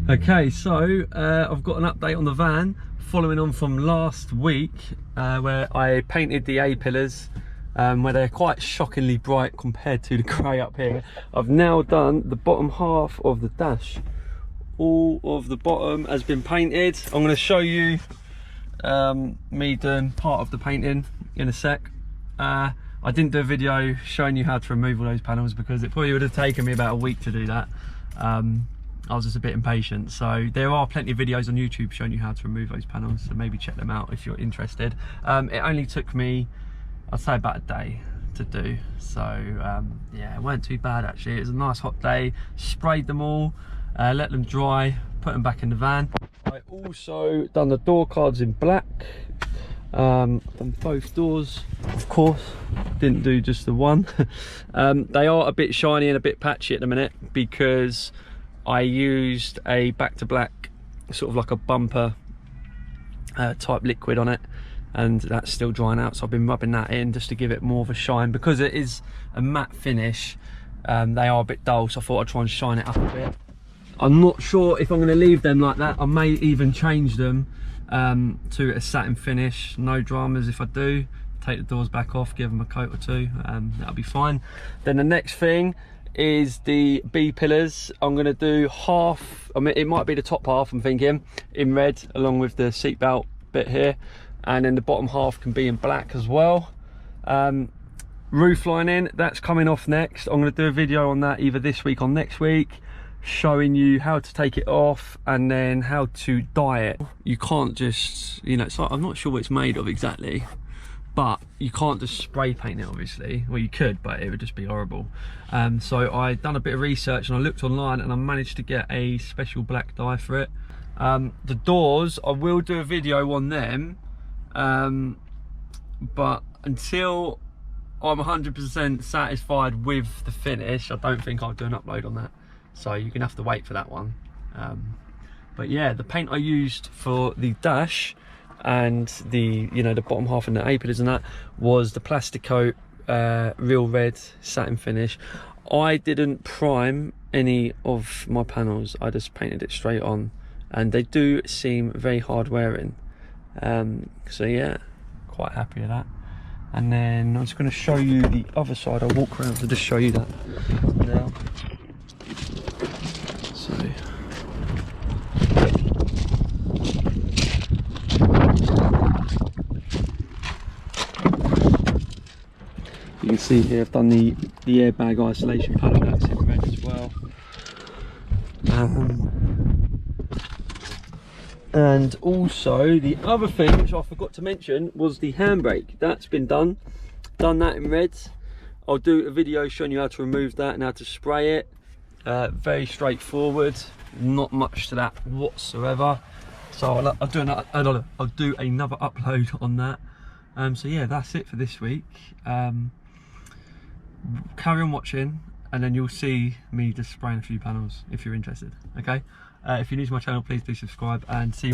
Okay, so I've got an update on the van following on from last week where I painted the A-pillars where they're quite shockingly bright compared to the grey up here. I've now done the bottom half of the dash. All of the bottom has been painted. I'm going to show you me doing part of the painting in a sec. I didn't do a video showing you how to remove all those panels because it probably would have taken me about a week to do that. I was just a bit impatient, so there are plenty of videos on YouTube showing you how to remove those panels, so maybe check them out if you're interested. It only took me, I'd say, about a day to do, so yeah, it weren't too bad actually. It was a nice hot day. Sprayed them all, let them dry, put them back in the van. I also done the door cards in black, done both doors, of course, didn't do just the one. They are a bit shiny and a bit patchy at the minute because I used a back to black, sort of like a bumper type liquid on it, and that's still drying out, so I've been rubbing that in just to give it more of a shine. Because it is a matte finish, they are a bit dull, so I thought I'd try and shine it up a bit. I'm not sure if I'm going to leave them like that. I may even change them to a satin finish. No dramas if I do. Take the doors back off, give them a coat or two, that'll be fine. Then the next thing is the B pillars. I'm going to do half, I mean it might be the top half I'm thinking, in red along with the seatbelt bit here, and then the bottom half can be in black as well. Roof lining, that's coming off next. I'm going to do a video on that either this week or next week, showing you how to take it off and then how to dye it. You can't just, you know, it's like, I'm not sure what it's made of exactly, but you can't just spray paint it obviously. Well, you could, but it would just be horrible. So I done a bit of research and I looked online and I managed to get a special black dye for it. The doors, I will do a video on them, but until I'm 100% satisfied with the finish, I don't think I'll do an upload on that, so you're gonna have to wait for that one. But yeah, the paint I used for the dash and the, you know, the bottom half and the A-pillars and that was the plastic coat, real red satin finish. I didn't prime any of my panels, I just painted it straight on, and they do seem very hard wearing. So yeah, quite happy with that. And then I'm just going to show you the other side. I'll walk around to just show you that now. So you can see here I've done the airbag isolation panel, that's in red as well. And also the other thing which I forgot to mention was the handbrake. That's been done that in red. I'll do a video showing you how to remove that and how to spray it. Very straightforward, not much to that whatsoever. So I'll do another upload on that. So yeah, that's it for this week. Carry on watching and then you'll see me just spraying a few panels if you're interested. Okay, if you're new to my channel, please do subscribe and see you.